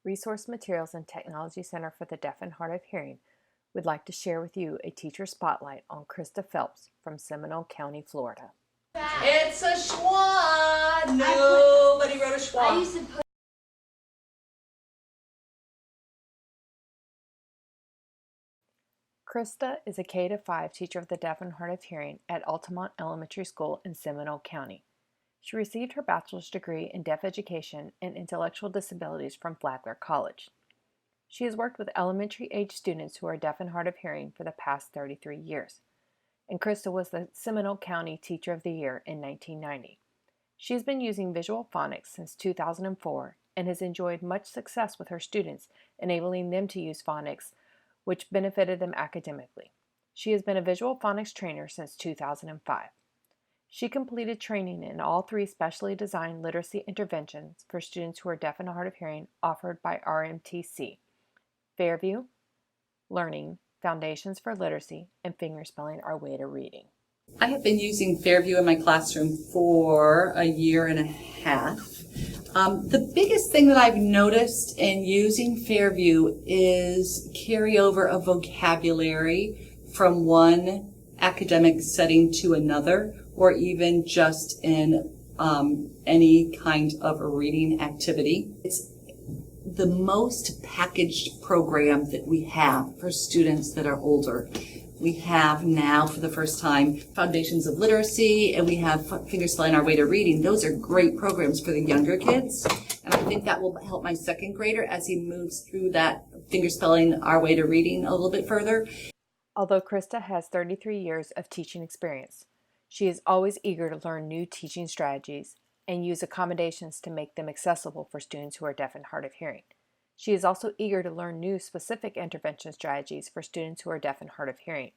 Resource Materials and Technology Center for the Deaf and Hard of Hearing would like to share with you a teacher spotlight on Krista Phelps from Seminole County, Florida. It's a schwa! Nobody wrote a schwa. Krista is a K-5 teacher of the deaf and hard of hearing at Altamonte Elementary School in Seminole County. She received her bachelor's degree in deaf education and intellectual disabilities from Flagler College. She has worked with elementary age students who are deaf and hard of hearing for the past 33 years. And Krista was the Seminole County Teacher of the Year in 1990. She has been using Visual Phonics since 2004 and has enjoyed much success with her students, enabling them to use phonics, which benefited them academically. She has been a Visual Phonics trainer since 2005. She completed training in all 3 specially designed literacy interventions for students who are deaf and hard of hearing offered by RMTC, Fairview Learning, Foundations for Literacy, and Fingerspelling Our Way to Reading. I have been using Fairview in my classroom for a year and a half. The biggest thing that I've noticed in using Fairview is carryover of vocabulary from one academic setting to another, or even just in any kind of a reading activity. It's the most packaged program that we have for students that are older. We have now, for the first time, Foundations of Literacy, and we have Fingerspelling Our Way to Reading. Those are great programs for the younger kids, and I think that will help my second grader as he moves through that Fingerspelling Our Way to Reading a little bit further. Although Krista has 33 years of teaching experience, she is always eager to learn new teaching strategies and use accommodations to make them accessible for students who are deaf and hard of hearing. She is also eager to learn new specific intervention strategies for students who are deaf and hard of hearing.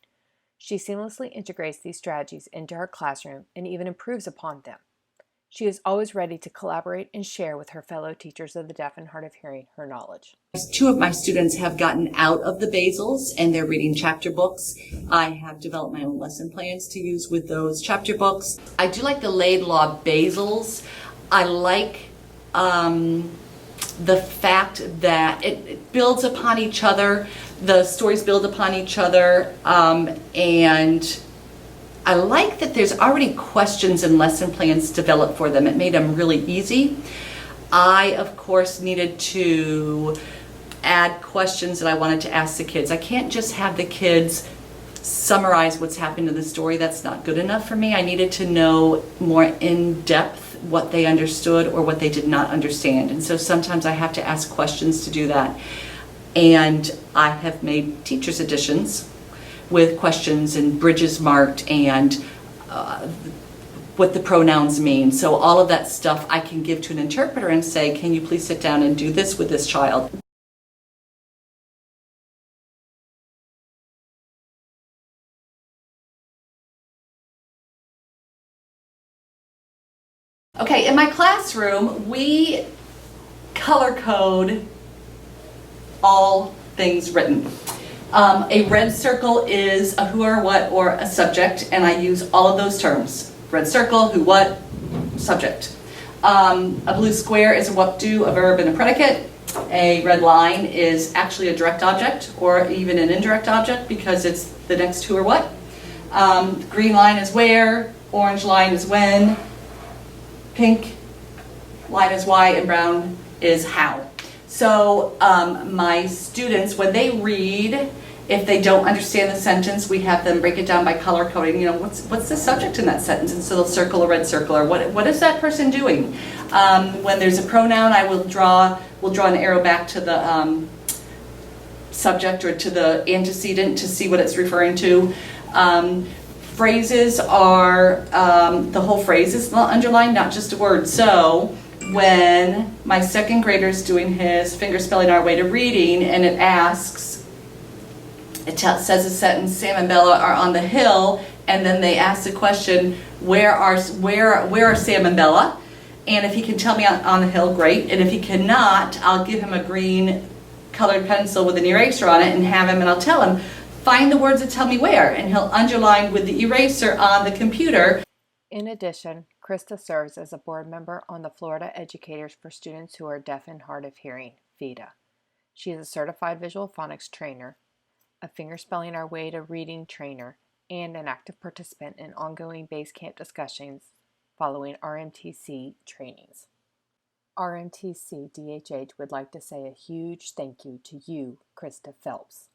She seamlessly integrates these strategies into her classroom and even improves upon them. She is always ready to collaborate and share with her fellow teachers of the deaf and hard of hearing her knowledge. 2 of my students have gotten out of the basals and they're reading chapter books. I have developed my own lesson plans to use with those chapter books. I do like the Laidlaw basals. I like the fact that it builds upon each other. The stories build upon each other, and I like that there's already questions and lesson plans developed for them. It made them really easy. I, of course, needed to add questions that I wanted to ask the kids. I can't just have the kids summarize what's happened in the story. That's not good enough for me. I needed to know more in depth what they understood or what they did not understand. And so sometimes I have to ask questions to do that. And I have made teacher's editions with questions and bridges marked and what the pronouns mean. So all of that stuff I can give to an interpreter and say, can you please sit down and do this with this child? Okay, in my classroom, we color code all things written. A red circle is a who or what or a subject, and I use all of those terms. Red circle, who, what, subject. A blue square is a what, do, a verb, and a predicate. A red line is actually a direct object or even an indirect object because it's the next who or what. Green line is where, orange line is when, pink line is why, and brown is how. So my students, when they read, if they don't understand the sentence, we have them break it down by color coding. You know, what's the subject in that sentence? And so they'll circle a red circle, or what is that person doing? When there's a pronoun, we'll draw an arrow back to the subject or to the antecedent to see what it's referring to. Phrases are, the whole phrase is underlined, not just a word. So when my second grader is doing his Fingerspelling Our Way to Reading and it asks, it says a sentence, Sam and Bella are on the hill, and then they ask the question, where are Sam and Bella? And if he can tell me on the hill, great. And if he cannot, I'll give him a green colored pencil with an eraser on it and I'll tell him, find the words that tell me where, and he'll underline with the eraser on the computer. In addition, Krista serves as a board member on the Florida Educators for Students Who Are Deaf and Hard of Hearing, FIDA. She is a certified visual phonics trainer, a Fingerspelling Our Way to reading trainer, and an active participant in ongoing base camp discussions following RMTC trainings. RMTC-DHH would like to say a huge thank you to you, Krista Phelps.